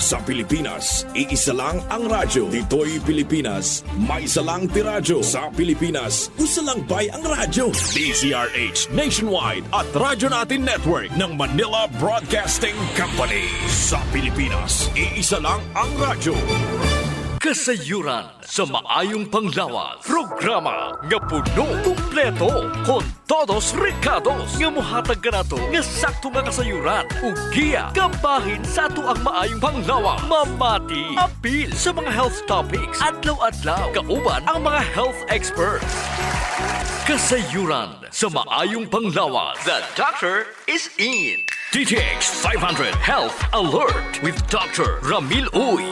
Sa Pilipinas, iisa lang ang radyo. Dito'y Pilipinas, may isa lang tiradyo. Sa Pilipinas, isa lang bay ang radyo. DZRH Nationwide at Radyo Natin Network ng Manila Broadcasting Company. Sa Pilipinas, iisa lang ang radyo. Kasayuran sa maayong panglawas. Programa nga puno, kumpleto, con todos recados. Nga muhatag ka na to, nga sakto nga kasayuran. Ugiya, kabahin sa ato ang maayong panglawas. Mamati, apil sa mga health topics. Adlaw-adlaw, kauban ang mga health experts. Kasayuran sa maayong panglawas. The doctor is in. DTX 500 Health Alert with Dr. Ramil Uy.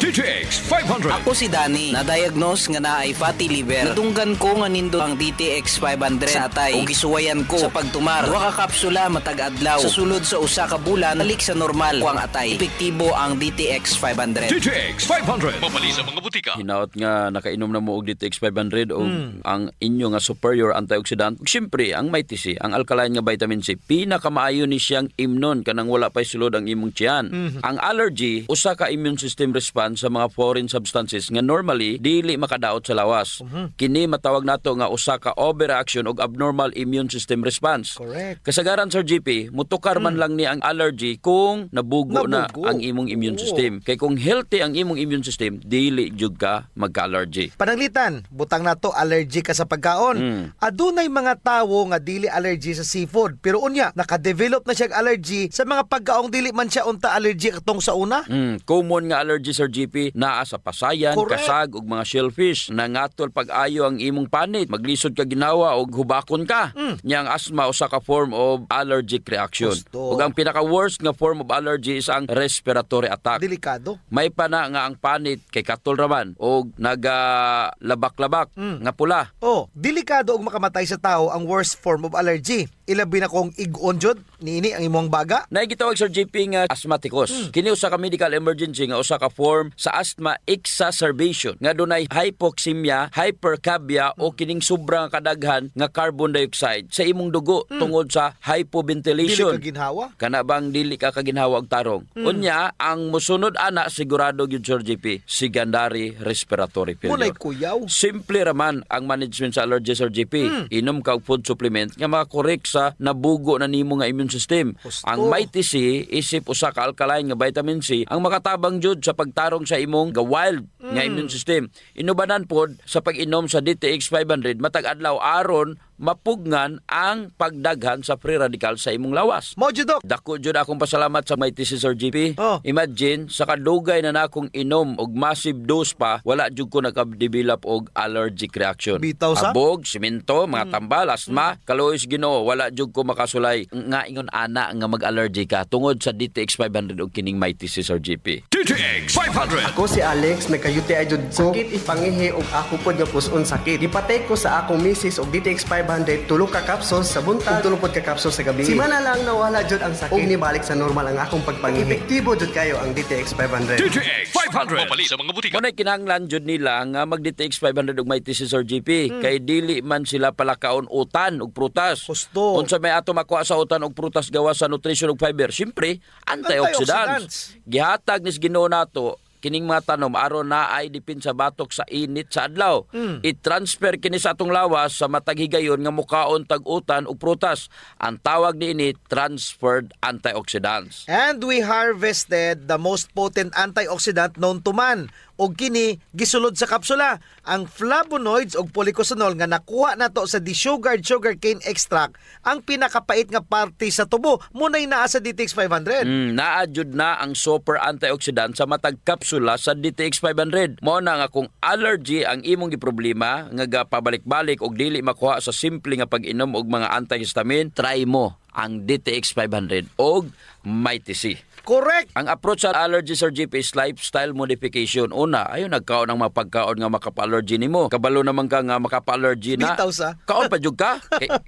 DTX 500. Ako si Danny, na-diagnose nga na ay fatty liver. Natunggan ko nga nindo ang DTX 500 sa atay o gisuwayan ko sa pagtumar. Duha ka kapsula matag adlaw. Sa sulod sa usa ka bulan, balik sa normal ko ang atay. Epektibo ang DTX 500. DTX 500. Mabali sa mga butika. Hinaot nga nakainom na mo og DTX 500 o ang inyo nga superior antioxidant. Siyempre, ang Mighty C, ang alkaline nga vitamin C, pinakamaayo ni siyang imnon kanang wala pa'y sulod ang imong tiyan. Ang allergy, usa ka immune system response sa mga foreign substances nga normally dili makadaot sa lawas. Kini matawag nato nga usa ka overreaction og abnormal immune system response. Correct. Kasagaran Sir GP, mutukar man lang ni ang allergy kung nabugo na ang imong immune system. Kay kung healthy ang imong immune system, dili jud ka magka-allergy. Pananglitan, butang na to, allergy ka sa pagkaon. Adunay mga tawo nga dili allergy sa seafood. Pero unya, nakadevelop na siya allergy sa mga pagkaong dili man siya unta allergy katong sa una. Common nga allergy Sir GP naa sa pasayan, Correct. kasag ug mga shellfish. Nangatol pag-ayo ang imong panit, maglisod ka ginawa og hubakon ka. Nya ang asthma usa ka form of allergic reaction. Gusto. Ug ang pinaka-worst nga form of allergy is ang respiratory attack. Delikado. May pa na nga ang panit kay katol raman og nagalabak-labak nga pula. Oh, delikado og makamatay sa tao ang worst form of allergy. Ilabi na kong ig-on jud niini ang imong baga. Naigitawag Sir GP nga asthmaticus. Kini usa ka medical emergency nga usa ka form sa asthma exacerbation nga dunay hypoxemia, hypercapnia o kining sobrang kadaghan nga carbon dioxide sa imong dugo tungod sa Dili hypoventilation. ka ginhawa. Kana bang dili ka kaginhawa og tarong? Unya, ang musunod ana sigurado gyud Sir GP, secondary respiratory Munay failure. kuyaw. Simple raman ang management sa allergy Sir GP. Inom ka og food supplement nga makakorek sa nabugo na nimo nga immune system. Gusto. Ang Mighty C isip usa ka alkaline nga vitamin C ang makatabang jud sa pagtarong sa imong wild nga immune system. Inubanan pod sa pag-inom sa DTX 500 matag adlaw aron mapugnan ang pagdaghan sa free radical sa imong lawas. Mo jud dok. Dako jud akong pasalamat sa Mighty C Sir GP. Oh. Imagine sa kadugay na nakong inom og massive dose pa, wala jud ko naka-develop og allergic reaction. Bitaw sa? Abog, simento, mga tambal, asthma, kalois Ginoo, wala jud ko makasulay nga ingon ana nga mag-allergy ka tungod sa DTX 500 og kining Mighty C Sir GP. DTX 500. Ako si Alex, nagka-UTI jud ko. Sakit ipangihi og ako pod nga puson sakit. Gipatay ko sa akong misis og DTX 500 tulo ka capsules sa buntag ug tulo pod ka capsules sa gabi. Simana lang nawala jud ang sakit. Ug nibalik sa normal ang akong pagpangihi. Epektibo jud kayo ang DTX 500. DTX 500. Mabali sa mga butika. Munay kinahanglan jud nila nga mag-DTX 500 og Mighty C Sir GP kay dili man sila palakaon utan og prutas. Gusto. Unsa may ato makuha sa utan og prutas gawas sa nutrition ug fiber? Syempre, antioxidants. Gihatag nis Ginoo nato kining mga tanom aron na ay dipin sa batok sa init sa adlaw. I-transfer kini sa atong lawas sa matag higayon nga mukaon tag utan ug prutas. Ang tawag niini transferred antioxidants. And we harvested the most potent antioxidant known to man. Og kini gisulod sa kapsula ang flavonoids og polycosanol nga nakuha nato sa desugared sugarcane extract, ang pinakapait nga parte sa tubo. Munay naa sa DTX 500. Naadjud na ang super antioxidant sa matag kapsula sa DTX 500. Mao na nga kung allergy ang imong giproblema nga gapabalik-balik og dili makuha sa simple nga pag-inom og mga antihistamine, try mo ang DTX 500 og Mighty C. Correct. Ang approach sa allergy Sir GP is lifestyle modification. Una, ayaw nagkaon ng mga pagkaon nga makapa-allergy nimo. Kabalo naman ka nga makapa-allergy na. Bitaw sa. Kaon pa jud ka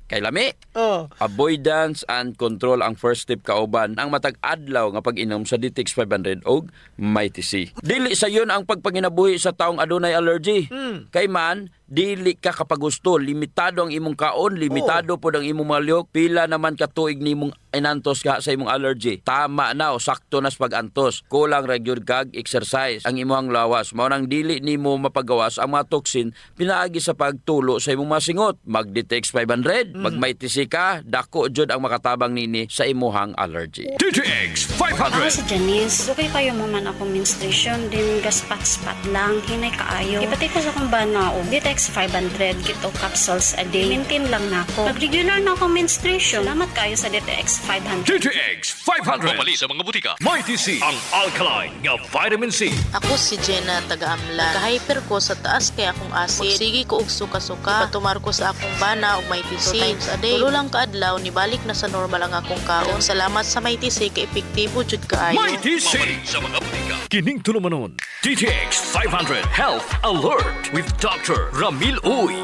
kay lami. Oh. Avoidance and control ang first step kauban ang matag adlaw nga pag-inom sa DTX 500 og Mighty C. Dili sa yun ang pagpanginabuhi sa taong adunay allergy. Kay man dili ka kapagusto, limitado ang imong kaon, limitado po ang imong maliyok, pila naman katuig nimong inantos ka sa imong allergy. Tama na o sakto na sa pag-antos. Kulang ra gyud kag exercise ang imong lawas. Mao nang dili nimo mapagawas ang mga toxin pinaagi sa pagtulo sa imong masingot. Mag-DTX 500, magmaitisi ka, dako jud ang makatabang nini sa imuhang allergy. DTX Ako 500. si Janice. Dugay kayo mo man akong menstruation, din gaspat-spat lang, hinay kaayo. Ipatay ko sa akong bana o DTX 500, kito capsules a day. Maintain lang na ako. Pag-regular na akong menstruation, salamat kayo sa DTX 500. DTX 500. Mapali sa mga butika. Mighty C, ang alkaline nga vitamin C. Ako si Jenna, taga-Amlan. Ka-hyper ko sa taas kay akong acid. Sige ko og suka-suka. Ipatumar ko sa akong bana og may TC. 2 times a day. Tulo lang kaadlaw, nibalik na sa normal ang akong kaon. Salamat sa may TC kay epektibo jud kaayo. Mighty C. Mapali sa mga butika. Kining tulumanon. DTX 500 Health Alert with Dr. Ramil Uy.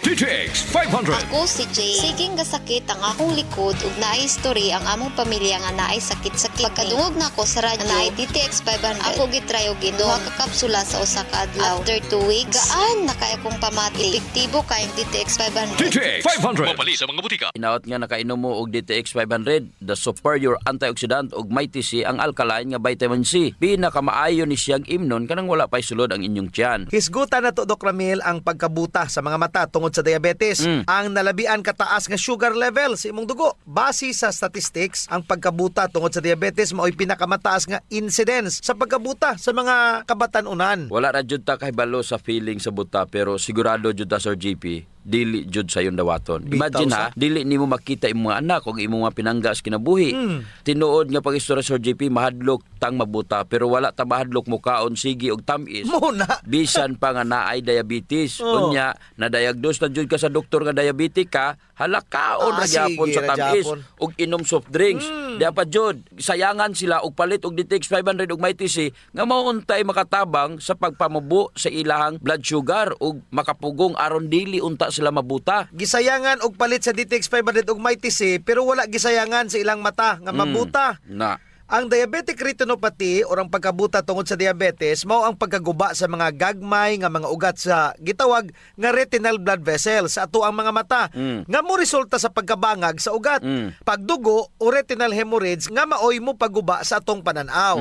DTX 500. Ako si Jay. Siging gasakit ang akong likod ug naay history ang among pamilya nga naay sakit sa kidney. Pagkadungog na ako sa radyo, naay DTX 500. Ako gitry og inom duha ka kapsula sa usa ka adlaw. After 2 weeks, gaan na kay akong pamati. Epektibo kayong DTX 500. DTX 500. Mapali sa mga butika. Inaot nga nakainom mo og DTX 500, the superior antioxidant og Mighty C ang alkaline nga vitamin C. Pinakamaayo ni siyang imnon kanang wala pay sulod ang inyong tiyan. Hisgutan na to, Doc Ramil, ang pagkabuta sa mga mata tungod sa diabetes. Ang nalabian kataas nga sugar level sa imong dugo. Base sa statistics, ang pagkabuta tungod sa diabetes mao'y pinakamataas nga incidence sa pagkabuta sa mga kabatan-unan. Wala ra jud ta kahibalo sa feeling sa buta pero sigurado jud ta Sir GP dili jud sa yung dawaton. Imagine ha, dili nimo makita imong mga anak o imong mga pinangga sa kinabuhi. Tinuod nga pag-istorya Sir GP mahadlok tang mabuta pero wala ta mahadlok mo kaon sige og tamis. Muna. Bisan pa nga naay diabetes. Unya na-diagnose na jud ka sa doktor nga diabetic ka, halakaon ra gyapon sige sa ra tamis gyapon. og inom soft drinks. Di pa jud sayangan sila og palit og DTX 500 og Mighty C nga mauntay makatabang sa pagpamubo sa ilahang blood sugar ug makapugong aron dili unta sila mabuta. Gisayangan og palit sa DTX 500 og Mighty C pero wala gisayangan sa ilang mata nga mabuta. Na Ang diabetic retinopathy o ang pagkabuta tungod sa diabetes mao ang pagkaguba sa mga gagmay nga mga ugat sa gitawag nga retinal blood vessels sa ato ang mga mata nga mo resulta sa pagkabangag sa ugat, pagdugo o retinal hemorrhage nga maoy mo paguba sa atong pananaw.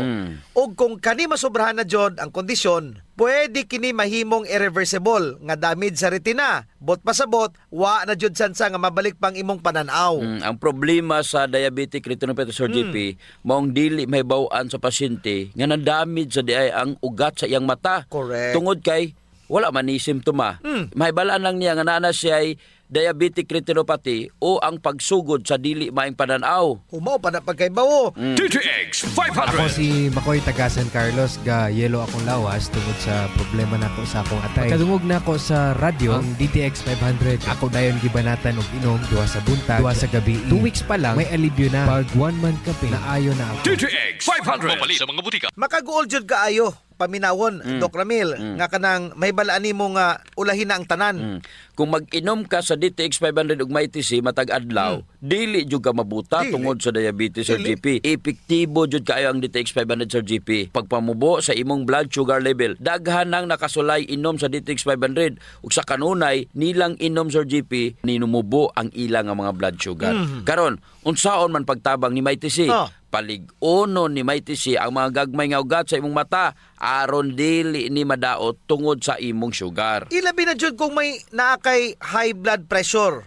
Ug kung kani masobrahan na jud ang kondisyon, pwede kini mahimong irreversible nga damage sa retina. Bot pasabot, wa na jud sansa nga mabalik pang imong pananaw. ang problema sa diabetic retinopathy Sir GP maong dili mahibaw-an sa pasyente nga na-damage sa diay ang ugat sa iyang mata. Correct. Tungod kay wala man ni simptoma. Mahibalaan lang niya nga naa siya ay diabetic retinopathy o ang pagsugod sa dili maayong pananaw. Humaw pa na pagkaibawo. DTX Ako 500. si Makoy taga San Carlos, ga yelo akong lawas tungod sa problema nako sa akong atay. Pagkadungog nako sa radyo, ang DTX 500, ako dayon gibanatan og inom duha sa buntag, duha sa gabi. 2 weeks pa lang may alibyo na. Pag 1 month kape, naayo na ako. DTX 500. Mapali sa mga butika. Makaguol jud kaayo paminawon, Doc Ramil, nga kanang mahibalaan nimo nga ulahin na ang tanan. Kung mag-inom ka sa DTX 500 ug Mighty C matag adlaw, dili jud ka mabuta Dili. tungod sa diabetes Sir Dili. GP. Epektibo jud kaayo ang DTX 500 Sir GP. Pagpamubo sa imong blood sugar level, daghan nang nakasulay inom sa DTX 500 ug sa kanunay nilang inom Sir GP ninumubo ang ilang nga mga blood sugar. Karon, unsaon man pagtabang ni Mighty C? Palig-uno ni Mighty C ang mga gagmay nga ugat sa imong mata aron dili ni madaot tungod sa imong sugar. Ilabi na jud kung may naakay high blood pressure.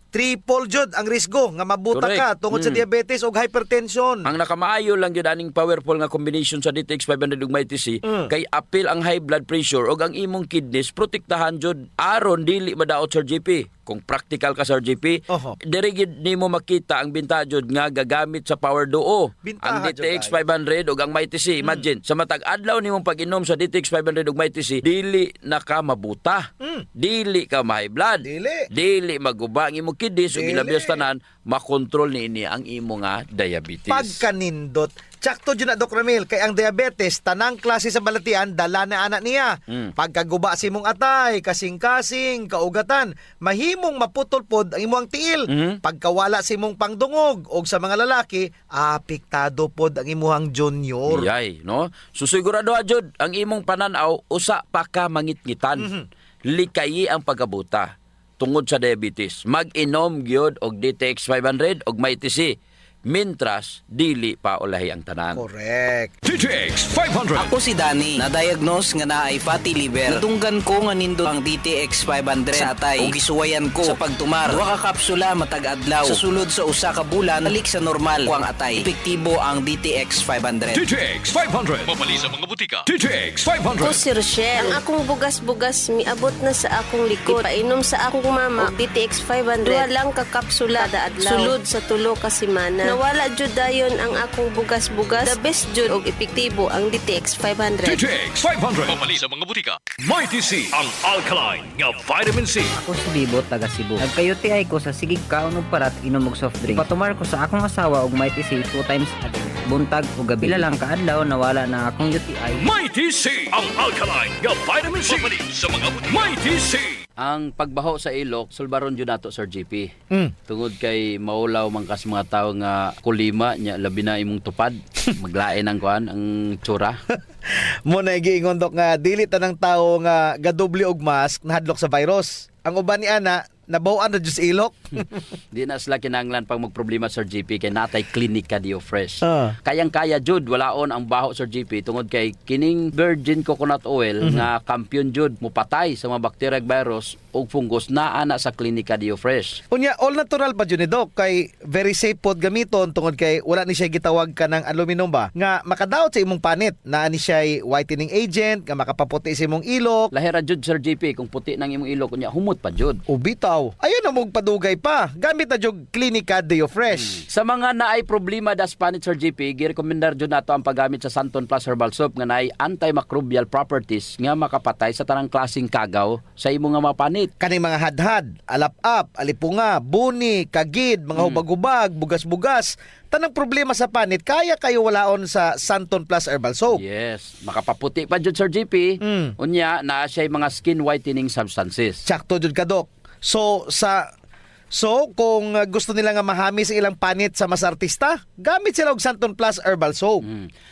Triple jud ang risgo nga mabuta ka Correct. tungod sa diabetes o hypertension. Ang nakamaayo lang yun aning powerful nga combination sa DTX 500 ug Mighty C kay apil ang high blood pressure ug ang imong kidneys protektahan jud aron dili madaot Sir GP. Kung practical ka Sir GP, Oho. diri gid nimo makita ang binta jud nga gagamit sa Power Duo. Bintaha Ang jud DTX ay. 500 ug ang Mighty C. Imagine, sa matag adlaw nimong pag-inom sa DTX 500 ug Mighty C, dili na ka mabuta. Dili ka ma-high blood. Dili. maguba ang imong kidneys ug Dili. ilabias tanan makontrol niini ang imo nga diabetes. Pagkanindot. Tsakto dyan na, Doc Ramil, kay ang diabetes, tanang klase sa balatian, dala na anak niya. Pagkaguba si mong atay, kasing-kasing, kaugatan, mahimong maputol-pod ang imong tiil. Pagkawala si mong pangdungog, o sa mga lalaki, apektado pod ang imuhang junior. Yay, no? So sigurado jud ang imong pananaw usa pa ka mangitngitan. likayi ang pagkabuta tungod sa diabetes. Mag-inom gyud og DTX 500 og may TC. Mintras, dili pa ulahi ang tanan. Correct. DTX 500. Ako si Danny, na-diagnose nga naay fatty liver. Nadunggan ko nga nindo ang DTX 500 sa atay. Ug gisuwayan ko sa pagtumar. Duha ka kapsula matag adlaw. Sa sulod sa usa ka bulan, balik sa normal ko ang atay. Epektibo ang DTX 500. DTX 500. Mapali sa mga butika. DTX Ako 500. si Rochelle. Ang akong bugas-bugas miabot na sa akong likod. Painom sa akong mama og DTX 500. Duha lang ka kapsula kada adlaw. Sulod sa tulo ka semana. Nawala jud dayon ang akong bugas-bugas. The best jud og epektibo ang DTX 500. DTX 500. Mapali sa mga butika. Mighty C, ang alkaline nga vitamin C. Ako si Bibo, taga Cebu. Nagka-UTI ko sa sigig kaon og parat inom og soft drink. Patumar ko sa akong asawa og may TC 2 times a day. Buntag o gabi. Pila lang kaadlaw nawala na akong UTI. Mighty C, ang alkaline nga vitamin C. Mapali sa mga butika. Mighty C. Ang pagbaho sa ilok, sulbaron yun nato, Sir GP. Tungod kay maulaw mangkas mga tao nga kulima, nya labi na imong tupad. Maglain ang kuan, ang tsura. Mo na giingon dok nga dili tanang tawo nga gadoble og mask nahadlok sa virus. Ang uban ni ana nabawan na jud sa ilok. Di na sila kinahanglan pag magproblema, Sir GP, kay natay Clinica Dio Fresh. Ah. Kayang-kaya jud, walaon ang baho, Sir GP, tungod kay kining virgin coconut oil nga kampiyon jud mupatay sa mga bacteria ug virus ug fungus naa na sa Clinica Dio Fresh. Unya all natural pa jud ni dok kay very safe pod gamiton tungod kay wala ni siya gitawag ka ng aluminum ba nga makadaot sa imong panit. Naa ni siya whitening agent nga makapaputi sa imong ilok. Lahira jud, Sir GP, kung puti nang imong ilok unya humot pa jud. Ubitaw. Ayun na mong padugay pa. Gamit na jud Clinica Dio Fresh. Sa mga naay problema das panit, Sir GP, girekomendar jud nato ang paggamit sa Santon Plus Herbal Soap nga naay antimicrobial properties nga makapatay sa tanang klaseng kagaw sa imong nga mga panit. Kaning mga hadhad, alap-ap, alipunga, buni, kagid, mga hubag-hubag, bugas-bugas, tanang problema sa panit, kaya kayo walaon sa Santon Plus Herbal Soap. Yes, makapaputi pa jud, Sir GP. Unya na siya mga skin whitening substances. Sakto jud ka, Dok. So kung gusto nila nga mahamis ang ilang panit sa mas artista, gamit sila og Santon Plus Herbal Soap.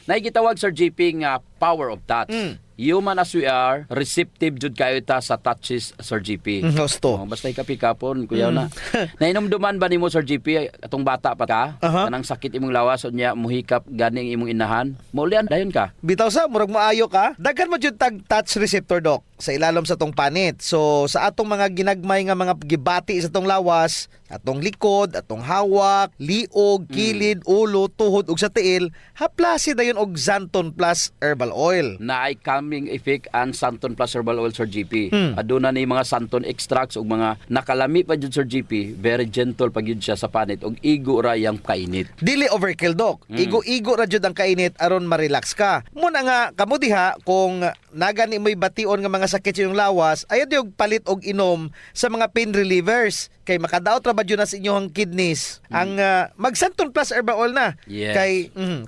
Naigitawag, Sir GP, nga power of touch. Human as we are, receptive jud kayo ta sa touches, Sir GP. Gusto. Basta ikapikapon, kuyaw na. Nainomduman ba nimo, Sir GP, atong bata pa ka? Kanang sakit imong lawas, unya muhikap ganing imong inahan. Maulian, dayon ka. Bitaw sa, murag maayo ka. Daghan mo jud tag touch receptor, Dok, sa ilalom sa tong panit. So sa atong mga ginagmay nga mga gibati sa tong lawas, atong likod, atong hawak, liog, kilid, ulo, tuhod ug sa tiil, haplasi dayon og Santon Plus Herbal Oil. Na ay calming effect ang Santon Plus Herbal Oil, Sir GP. Aduna ni mga Santon extracts ug mga nakalami pa jud, Sir GP. Very gentle pag yun siya sa panit ug igo ra yang kainit. Dili overkill, Dok. Igo-igo ra jud ang kainit aron ma-relax ka. Muna nga kamo diha kung nagani mo'y bation nga mga sakit sa iyong lawas, ayaw diog palit og inom sa mga pain relievers kay makadaot ra ba jud na sa inyong kidneys. Ang mag Santon Plus Herbal Oil na. Yes.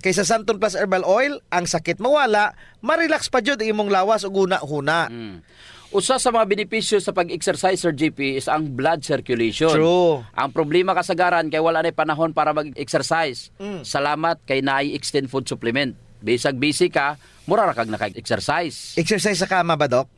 Kay sa Santon Plus Herbal Oil, ang sakit mawala, ma-relax pa jud ang imong lawas ug huna-huna. Usa sa mga benepisyo sa pag-exercise, Sir GP, is ang blood circulation. True. Ang problema kasagaran kay wala na panahon para mag-exercise. Salamat kay naay extend food supplement. Bisag busy ka, mura ra kag naka-exercise. Exercise sa kama ba, Dok?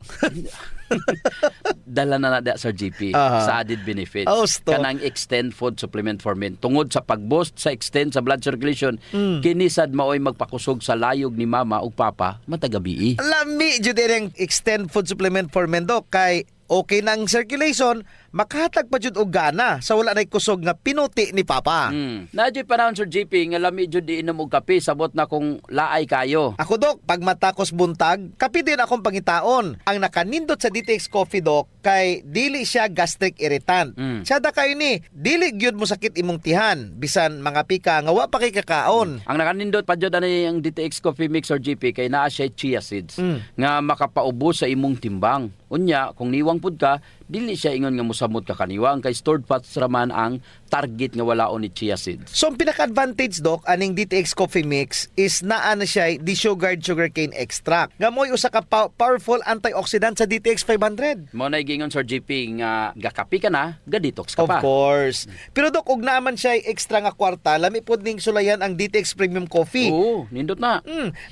Dala na Sir GP, sa added benefits. Kanang extend food supplement for men. Tungod sa pag-boost sa extend sa blood circulation, kinisad maoy magpakusog sa layog ni mama ug papa matagabi. Lami jud ang extend food supplement for men, Dok, kay okay nang circulation, makahatag pa jud og gana sa wala nay kusog nga pinuti ni papa. Nadyo panahon, Sir GP, nga lami jud iinom og kape sabot na kung laay kayo. Ako, Dok, pag matakos buntag, kape din akong pangitaon. Ang nakanindot sa DTX Coffee, Dok, kay dili siya gastric irritant. Siya da kayo ni, dili gyud mo sakit imong tihan, bisan mga pika nga wa pa kay kakaon. Ang nakanindot pa jud ani ang DTX Coffee Mix, Sir GP, kay naa siya chia seeds nga makapaubos sa imong timbang. Unya, kung niwang pud ka, dili siya ingon nga musamot ka kaniwang kay stored fats raman ang target nga walaon ni chia seeds. So ang pinaka-advantage Doc aning DTX Coffee Mix is naa na siya desugared sugarcane extract. Nga mo'y usa ka powerful antioxidant sa DTX 500. Mo na gingon Sir JP nga gakapi ka na, ga-detox ka Of pa. course. Pero Doc, og naaman siya extra nga kwarta, lami pod ning sulayan ang DTX Premium Coffee. Oo, nindot na.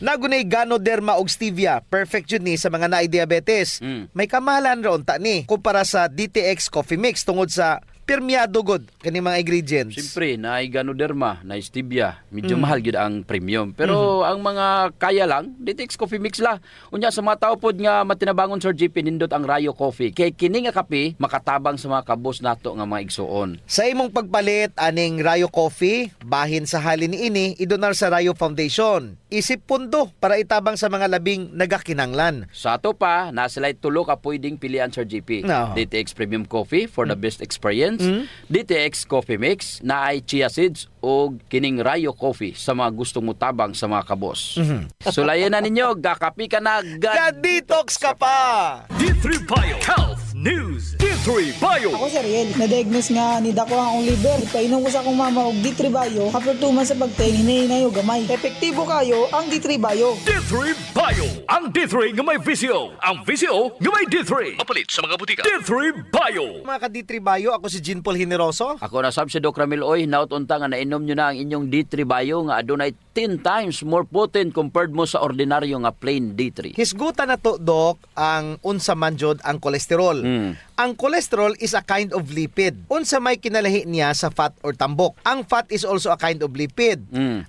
Nagunay Ganoderma og stevia. Perfect yun ni sa mga naay diabetes. May kamahalan ron ta ni kumpara sa DTX Coffee Mix tungod sa permeado god kani mga ingredients. Siyempre, na Ganoderma, na stevia, medyo mahal gyud ang premium. Pero ang mga kaya lang, DTX Coffee Mix la. Unya sa mga tao pod nga matinabangon Sir JP nindot ang Rayo Coffee. Kay kini nga kape makatabang sa mga kabos nato nga mga igsuon. Sa imong pagpalit aning Rayo Coffee, bahin sa halin niini idonar sa Rayo Foundation. Isip pundo para itabang sa mga labing nagakinanglan. Sa ato pa, na sila'y tulo ka pwedeng pilian Sir JP. No. DTX Premium Coffee for the best experience. DTX Coffee Mix na ay chia seeds o kining Rayo Coffee sa mga gustong mutabang sa mga kabos. Sulayan na ninyo, gakapi ka na, Ga-detox ka pa! D3 Bio Health News. D3 Bio. Ako si Ariel, na-diagnose nga ni dako ang liver. Ipainom ko sa akong mama og D3 Bio. After 2 months sa pagtingin, hinay o gamay. Epektibo kayo ang D3 Bio. D3 Bio. Ang D3 nga may visio. Ang visio nga may D3. Mapalit sa mga butika. D3 Bio. Mga ka-D3 Bio, ako si Jean Paul Generoso. Ako na sab si Doc Ramil Oy, nautunta nga nainom nyo na ang inyong D3 Bio nga adunay 10 times more potent compared mo sa ordinaryo nga plain D3. Hisgutan na to, Doc, ang unsa man jud ang kolesterol. Ang cholesterol is a kind of lipid. Unsa may kinalahi niya sa fat or tambok. Ang fat is also a kind of lipid.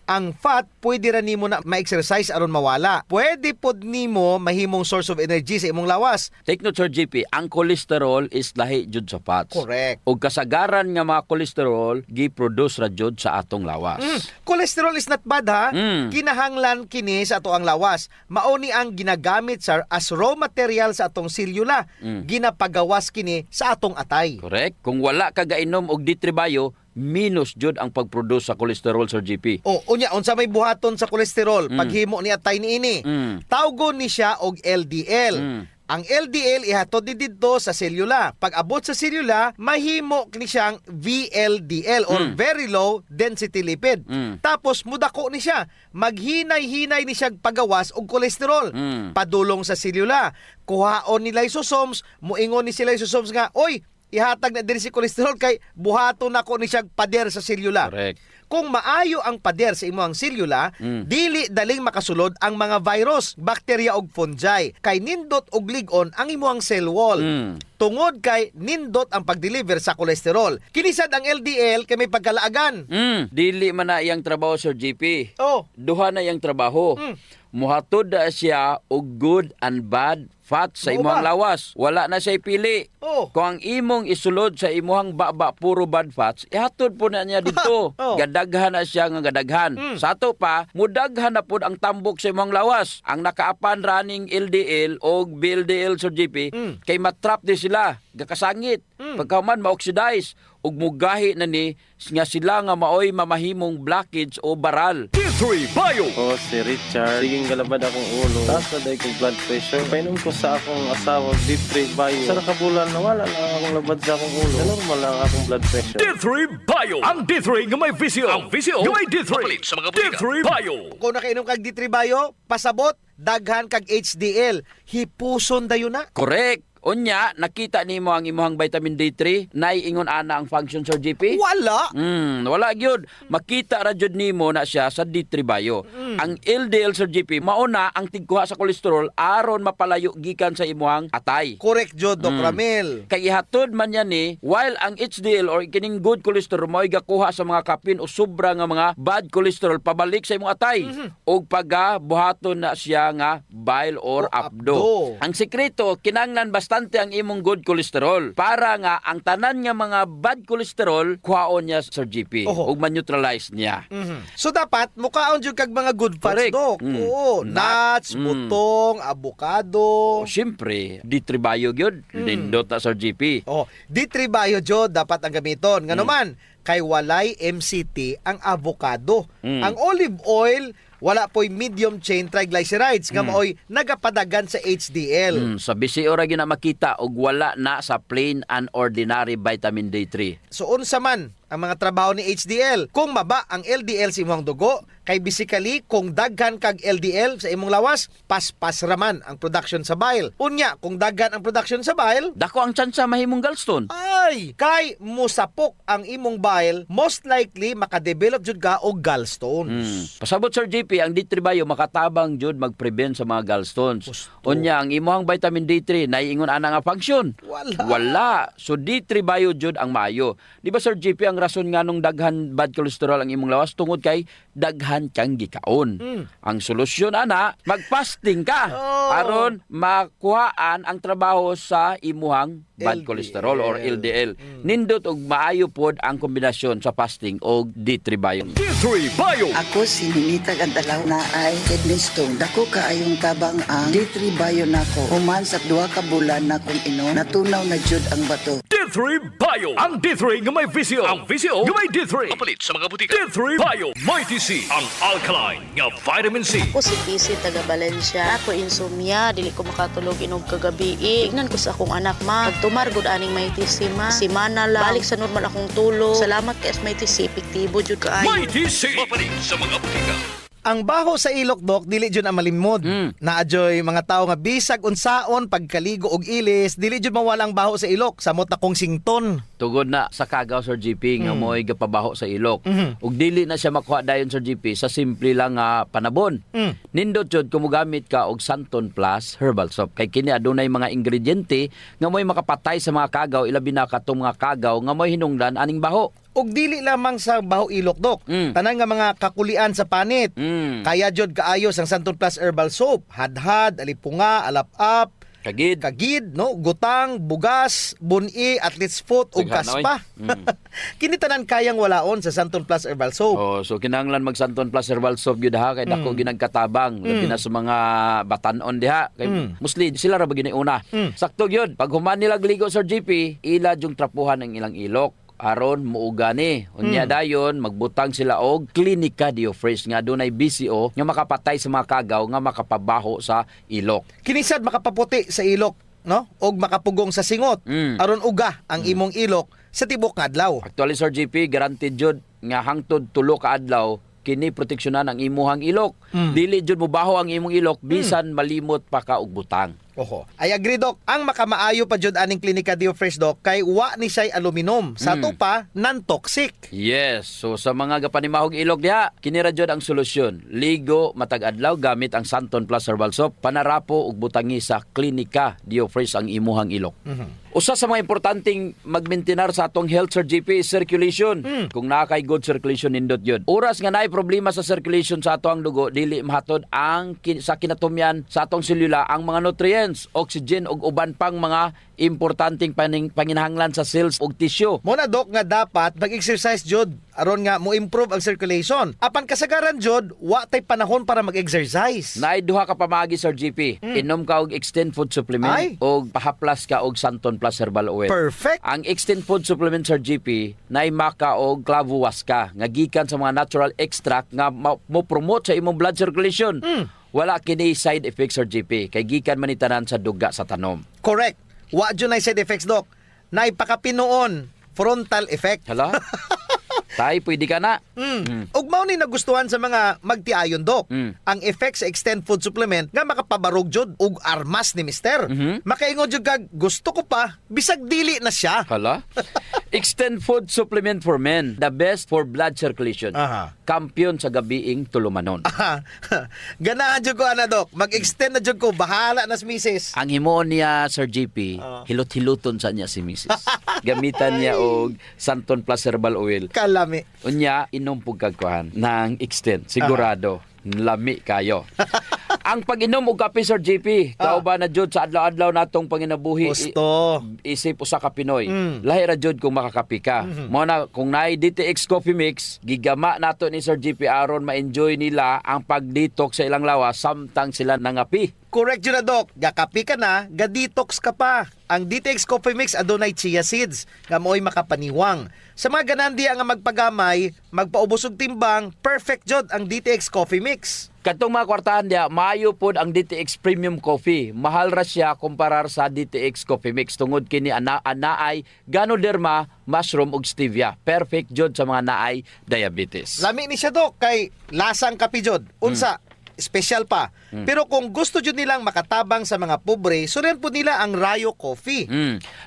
Ang fat, pwede ra nimo na ma-exercise aron mawala. Pwede pod nimo mahimong source of energy sa imong lawas. Take note Sir JP, ang cholesterol is lahi jud sa fats. Correct. Og kasagaran nga mga cholesterol gi-produce ra jud sa atong lawas. Cholesterol is not bad ha. Kinahanglan kini sa ato ang lawas. Mao ni ang ginagamit sir as raw material sa atong selula. Ginapagawas kini sa atong atay. Correct. Kung wala ka gainom og D3 Bio, minus jud ang pag-produce sa cholesterol Sir JP. O unya unsa may buhaton sa kolesterol paghimo ni atay niini. Tawgon ni siya og LDL. Ang LDL ihatod ni didto sa selula. Pag abot sa selula, mahimo ni siyang VLDL or very low density lipid. Tapos mudako ni siya. Maghinay-hinay ni siyang pagawas og kolesterol. Padulong sa selula. Kuhaon ni lysosomes, muingon ni si lysosomes nga, oy, ihatag na diri si kolesterol kay buhaton nako ni siyang pader sa selula. Correct. Kung maayo ang pader sa imong selula, dili daling makasulod ang mga virus, bakterya ug fungi. Kay nindot og lig-on ang imong cell wall. Tungod kay nindot ang pag-deliver sa kolesterol. Kinisad ang LDL kay may pagkalaagan. Dili man na iyang trabaho Sir JP. Oh. Duha na iyang trabaho. Muhatod na siya og good and bad fat sa imong lawas. Wala na siya pili. Kung ang imong isulod sa imuhang baba puro bad fats, ihatod po na niya dito. Gadaghan na siya nga gadaghan. Sa ato pa, mudaghan na pod ang tambok sa imong lawas. Ang nakaapan running LDL o VLDL Sir JP, kay matrap di sila, gakasangit. Pagkaman ma-oxidize ug mugahi na ni nga sila nga maoy mamahimong blockage o baral. D3 Bio. Ako si Richard. Siging galabad akong ulo. Taas na dahil kong blood pressure. Painom ko sa akong asawa D3 Bio. Sa nakabulan, nawala lang akong labad sa akong ulo. Na normal lang akong blood pressure. D3 Bio. Ang D3 nga may visio. Ang visio nga may D3. Mapalit sa mga butika. D3 Bio. Kung nakainom kag D3 Bio, pasabot, daghan kag HDL. Hipuson dayon na. Correct. Unya, nakita nimo ang imuhang vitamin D3, naiingon ana ang function Sir JP? Wala. Wala gyud. Makita ra jud nimo na siya sa D3 Bio. Ang LDL Sir JP mauna ang tigkuha sa kolesterol aron mapalayo gikan sa imuhang atay. Correct jud Doc Ramil. Kay ihatod man yan ni, while ang HDL or kining good cholesterol mao gakuha sa mga kapin o sobra nga mga bad cholesterol pabalik sa imong atay. Og pagabuhaton na siya nga bile or abdo. Ang sekreto kinanglan bastante ang imong good cholesterol para nga ang tanan nga mga bad cholesterol kuhaon niya Sir JP ug ma-neutralize niya. So dapat mukaon jud kag mga good fats Doc. Oo, nuts, butong, avocado. Siyempre, D3 Bio gyud, nindot na Sir JP. D3 Bio jud dapat ang gamiton. Ngano man kay walay MCT ang avocado. Ang olive oil wala po'y medium chain triglycerides nga maoy nagapadagan sa HDL. Sa bisi ora gina makita og wala na sa plain and ordinary vitamin D3. So unsa man ang mga trabaho ni HDL. Kung maba ang LDL sa imong dugo, kay basically kung daghan kag LDL sa imong lawas, paspas raman ang production sa bile. Unya, kung daghan ang production sa bile, dako ang tsansa mahimong gallstone. ay kay musapok ang imong bile, most likely makadevelop jud ka og gallstone. Pasabot Sir JP, ang D3 Bio makatabang jud mag-prevent sa mga gallstones. Unya, ang imong vitamin D3 naiingon ana nga function. Wala. So D3 Bio jud ang maayo. Di ba Sir JP, ang rason nga nung daghan bad cholesterol ang imong lawas tungod kay daghan kang gikaon. Ang solusyon ana, mag-fasting ka aron makuhaan ang trabaho sa imuhang bad cholesterol or LDL. Nindot og maayo pod ang kombinasyon sa fasting og D3 Bio. D3 Bio. Ako si Ninita Gandalaw na ay kidney stone. Dako kaayong tabang ang D3 Bio nako. Human sa 2 ka bulan na kung inom, natunaw na jud ang bato. D3 Bio. Ang D3 nga may visio. Ang visio nga may D3. Kapalit sa mga butika. D3 Bio. May TC. Ang alkaline nga vitamin C. Ako si PC taga Valencia. Ako insomnia, dili ko makatulog inog kagabi. Tignan ko sa akong anak ma. Pagtumar gud aning may TC ma. Simana lang. Balik sa normal akong tulog. Salamat kay may TC. Epektibo jud kaayo. May TC. Kapalit sa mga butika. Ang baho sa ilok, Dok, dili jud ang malimod. Naadyoy mga tao nga bisag unsaon pagkaligo og ilis, dili jud mawala ang baho sa ilok, samot na kong sington. Tugod na sa kagaw Sir GP nga mo'y gapabaho sa ilok. Ug dili na siya makuha dayon Sir GP sa simple lang nga panabon. Nindot jud kung mogamit ka og Santon Plus herbal soap kay kini adunay mga ingrediente nga mo'y makapatay sa mga kagaw, ilabi na katong mga kagaw nga mo'y hinungdan aning baho. Og dili lamang sa baho ilok, Dok. Tanan nga mga kakulian sa panit. Kaya jud kaayos ang Santon Plus Herbal Soap. Hadhad, alipunga, alap-ap, kagid, no, gutang, bugas, buni, athlete's foot ug kaspa. Kini tanan kayang walaon sa Santon Plus Herbal Soap. Oh, so kinahanglan mag Santon Plus Herbal Soap gyud ha kay dako ginagkatabang labi na sa mga batan-on diha kay mostly sila ra ba giniuna. Sakto gyud pag human nila gligo Sir GP, ila jung trapuhan ang ilang ilok aron muuga ni. Unya dayon magbutang sila og Clinica Diofresh nga dunay BCO nga makapatay sa mga kagaw nga makapabaho sa ilok. Kinisad makapaputi sa ilok, no? Og makapugong sa singot aron uga ang imong ilok sa tibok nga adlaw. Actually Sir GP, guaranteed jud nga hangtod 3 ka adlaw kini proteksyonan ang imuhang ilok. Dili jud mobaho ang imong ilok bisan malimot pa ka og butang. Oho. I agree, Dok. Ang makamaayo pa jud aning Clinica Diofresh, Dok, kay wa ni say aluminum. Sa to pa, non-toxic. Yes. So sa mga gapanimahog ilok diha, kini ra jud ang solusyon. Ligo matag adlaw gamit ang Santon Plus Herbal Soap, panarapo ug butangi sa Clinica Diofresh ang imuhang ilok. Usa sa mga importanteng magmaintenar sa atong health Sir GP is circulation. Kung naa kay good circulation nindot yun. Oras nga naay problema sa circulation sa atong dugo, dili mahatod ang sa kinatumyan sa atong selula ang mga nutrients, oxygen ug uban pang mga importanteng panginahanglan sa cells ug tissue. Muna, Dok, nga dapat mag-exercise jud aron nga mo improve ang circulation. Apan kasagaran jud, wa tay panahon para mag-exercise. Naay duha ka pamaagi Sir GP. Inom ka og Extend Food Supplement og pahaplas ka og Santon Plus Herbal Oil. Perfect. Ang Extend Food Supplement Sir GP naay maka og clavo waska nga gikan sa mga natural extract nga mo promote sa imong blood circulation. Wala kini side effects Sir GP kay gikan man itanan sa duga sa tanom. Correct. Wa jud nay side effects, Dok. Nay pakapinuon frontal effect. Hala? Tay, pwede ka na. Ug mao ni nagustuhan sa mga magtiayon, Dok. Ang effect sa Extend Food Supplement nga makapabarog jud ug armas ni Mister. Makaingon jud kag gusto ko pa bisag dili na siya. Hala? Extend Food Supplement for Men, the best for blood circulation. Kampiyon sa gabiing tulumanon. Ganahan jud ko ana, Dok. Mag-extend na jud ko, bahala na si Mrs. Ang himoon niya Sir GP, hilot-hiluton sa niya si Mrs. Gamitan niya og Santon Plus Herbal Oil. Kalami. Unya inom pug kagkuhan ng Extend. Sigurado lami kayo. Ang pag-inom og kape Sir GP, kauban na jud sa adlaw-adlaw natong panginabuhi. Gusto. Isip usa ka Pinoy. Lahi ra jud kung makakape ka. Mao na kung naay DTX Coffee Mix, gigama nato ni Sir GP aron ma-enjoy nila ang pag-detox sa ilang lawas samtang sila nangapi. Correct yun na, Dok. Gakapi ka na, ga-detox ka pa. Ang DTX Coffee Mix adunay chia seeds nga mo'y makapaniwang. Sa mga ganandi nga magpagamay, magpaubos og timbang, perfect jud ang DTX Coffee Mix. Katong mga kwartahan dia, maayo pod ang DTX Premium Coffee. Mahal ra siya kumparar sa DTX Coffee Mix tungod kini anaay Ganoderma, mushroom ug stevia. Perfect jud sa mga naay diabetes. Lami ni siya, Dok, kay lasang kape jud. Unsa, special pa. Pero kung gusto jud nilang makatabang sa mga pobre, sunan po nila ang Rayo Coffee.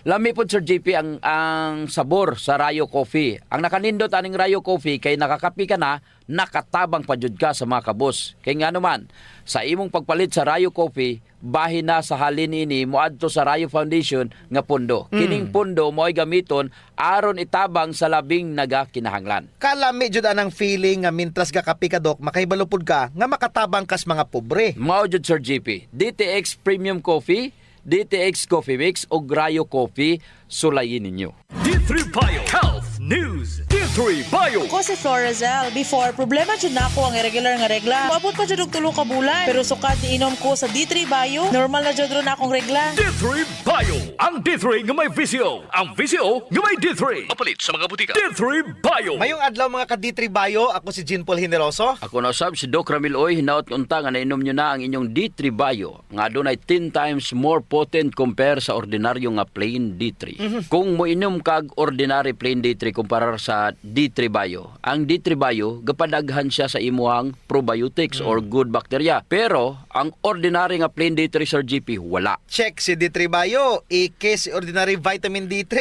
Lami po Sir JP ang sabor sa Rayo Coffee. Ang nakanindot aning Rayo Coffee kay nakakapi ka na, nakatabang pa jud ka sa mga kabos. Kay nga naman, sa imong pagpalit sa Rayo Coffee, bahin na sa halin ini moadto sa Rayo Foundation nga pundo. Kining pundo mo'y gamiton aron itabang sa labing nagakinahanglan. Kalami jud anang feeling nga mintras gakapi ka, Dok, makaibalupod ka nga makatabang kas mga pobre. Mao jud Sir JP, DTX Premium Coffee, DTX Coffee Mix o Rayo Coffee, sulayin ninyo. D3 Bio Health News. D3 Bio. Ko si Florazel. Before, problema jud nako ang irregular nga regla. Maabot pa jud og 3 ka bulan. Pero sukad inom ko sa D3 Bio, normal na jud ron akong regla. D3 Bio. Ang D3 nga may VCO. Ang VCO nga may D3. Papalit sa mga butika. D3 Bio. Mayong adlaw mga ka-D3 Bio, ako si Jean Paul Generoso. Ako na usab si Doc Ramil Oy, hinaot unta nga nainom nyo na ang inyong D3 Bio nga adunay 10 times more potent compare sa ordinaryo nga plain D3. Kung moinom kag ordinary plain D3 kumpara sa D3 Bio, ang D3 Bio gapadaghan siya sa imuhang probiotics or good bacteria. Pero ang ordinary nga plain D3 Sir GP wala. Check si D3 Bio, ike si ordinary vitamin D3.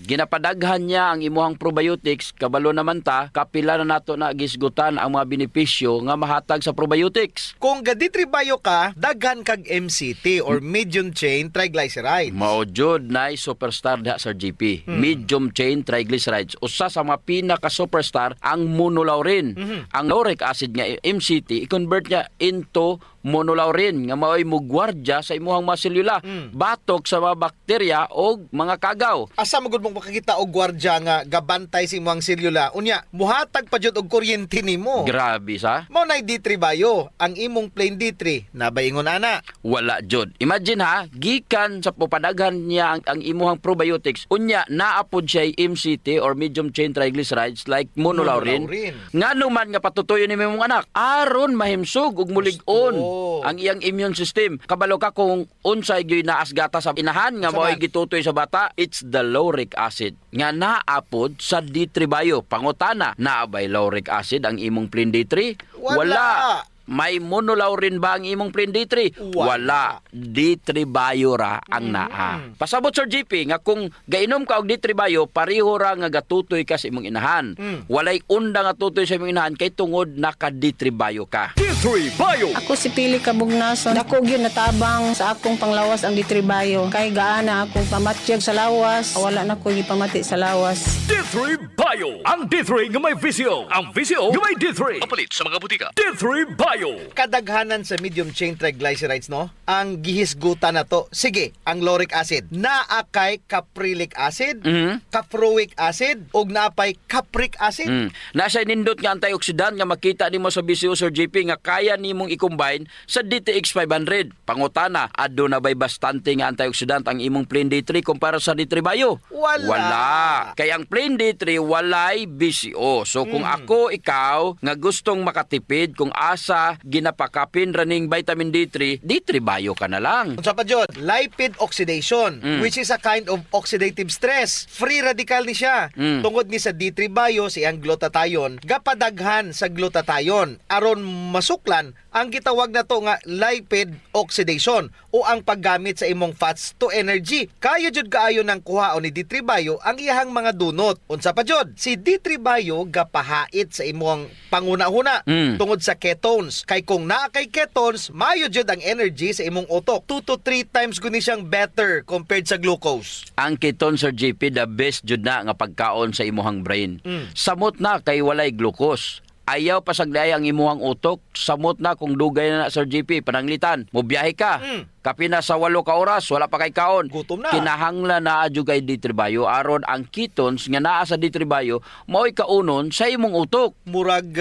Ginapadaghan niya ang imuhang probiotics, kabalo naman ta, kapila na nato na gisgutan ang mga benepisyo nga mahatag sa probiotics. Kung ga D3 Bio ka, daghan kag MCT or medium chain triglycerides. Mao jud na superstar diha sa GP. Medium chain triglycerides. Usa sa mga pinaka-superstar ang monolaurin. Ang lauric acid nga MCT, i-convert niya into monolaurin nga mao'y mugwardya sa imuhang mga selula, batok sa mga bakterya o mga kagaw. Asa magud mong makakita og gwardya nga gabantay sa imuhang selula? Unya, muhatag pa jud og kuryente nimo. Grabe sa. Mao nay D3 Bio, ang imong plain D3 nabaingon ana. Wala jud. Imagine ha, gikan sa pupadaghan niya ang imuhang probiotics, unya naapod siya MCT or medium chain triglycerides like monolaurin. Ngano man nga patutoyon ni imong anak aron mahimsog ug mulig-on ang iyang immune system. Kabalo ka kung unsay gyud naas gata sa inahan nga mao'y gitutoy sa bata, it's the lauric acid nga naapod sa D3 Bio. Pangutana, naabay lauric acid ang imong plain D3? Wala. May monolaurin ba ang imong plain D3? Wala. D3 Bio ra ang naa. Pasabot Sir GP nga kung gainom ka og D3 Bio, pareho ra nga gatutoy ka sa imong inahan. Walay unda nga tutoy sa imong inahan kay tungod naka D3 Bio ka. D3 Bio. Ako si Pili Kabugnason. Dako gyud natabang sa akong panglawas ang D3 Bio. Kay gaana akong pamatyag sa lawas, wala na ko gipamati sa lawas. D3 Bio. Ang D3 nga may VCO. Ang VCO nga may D3. Papalit sa mga butika. D3 Bio. Kadaghanan sa medium chain triglycerides, no? Ang gihisgutan na to. Sige, ang lauric acid. Naakay caprylic acid, caproic acid, ug naapay capric acid. Nasa nindot nga antioxidant nga makita nimo sa BCO Sir JP nga kaya nimong i-combine sa DTX 500. Pangutana, aduna bay bastante nga antioxidant ang imong plain D3 kumpara sa D3 Bio? Wala. Kaya ang plain D3 walay BCO. So kung ako, ikaw, nga gustong makatipid kung asa ginapakapin raning vitamin D3, D3 Bio ka na lang. Unsa pa jud? Lipid oxidation, which is a kind of oxidative stress. Free radical ni siya. Tungod ni sa D3 Bio siyang glutathione, gapadaghan sa glutathione aron masuklan ang gitawag na to nga lipid oxidation o ang paggamit sa imong fats to energy. Kayo jud kaayo nang kuhaon ni D3 Bio ang iyahang mga dunot. Unsa pa jud? Si D3 Bio gapahait sa imong panguna-huna tungod sa ketones. Kay kung naa kay ketones, mayo jud ang energy sa imong utok. 2 to 3 times guni siyang better compared sa glucose. Ang ketone Sir JP the best jud na nga pagkaon sa imuhang brain. Samot na kay walay glucose. Ayaw pasaglay ang imuhang utok, samot na kung dugay na Sir JP, pananglitan. Mobiyahe ka. Kapina sa 8 ka oras, wala pa kay kaon. Gutom na. Kinahanglan na adyo kay D3 Bio aron ang ketones nga naa sa D3 Bio mao'y kaunon sa imong utok. Murag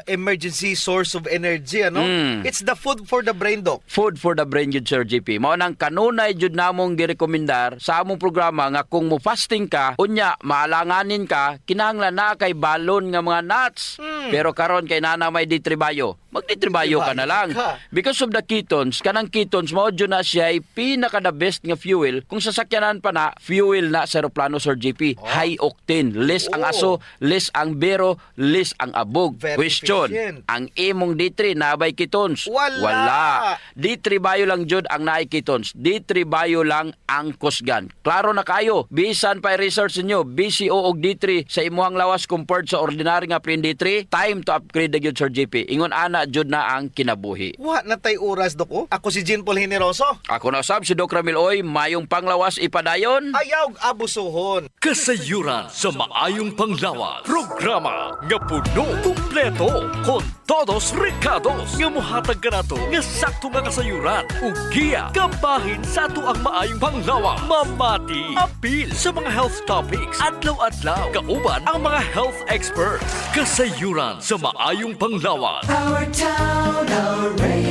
emergency source of energy, ano? It's the food for the brain, Doc. Food for the brain jud Sir JP. Mao nang kanunay jud namong girekomendar sa among programa nga kung mo fasting ka, unya maalanganin ka, kinahanglan na kay balon nga mga nuts. Pero karon kay nana may D3 Bio, magditribayo ka na lang. Because of the ketones, kanang ketones mo dyan na siya ay pinaka-the best nga fuel. Kung sasakyanan pa na, fuel na sa aeroplano, Sir JP. High octane. Less ang aso, less ang bero, less ang abog. Very Question, efficient. ang imong D3 nabay ketones? Wala. D3 bio lang jud ang naay ketones. D3 bio lang ang kusgan. Klaro na kayo. Bisan pa research niyo, BCO og D3 sa imuhang lawas compared sa ordinary nga plain D3, time to upgrade na gyud, Sir JP. Ingon ana jud na ang kinabuhi. Wa na tay oras, Dok. Ako si Jean Paul Generoso. Ako na sab si Doc Ramil Oy, mayong panglawas ipadayon. Ayaw abusuhon. Kasayuran sa maayong panglawas. Programa nga puno, kumpleto, kon todos recados. Nga muhatag ka na to, nga sakto nga kasayuran. Ug giya, kabahin sa ato ang maayong panglawas. Mamati, apil sa mga health topics. Adlaw-adlaw, kauban ang mga health experts. Kasayuran sa maayong panglawas. Our town, our radio.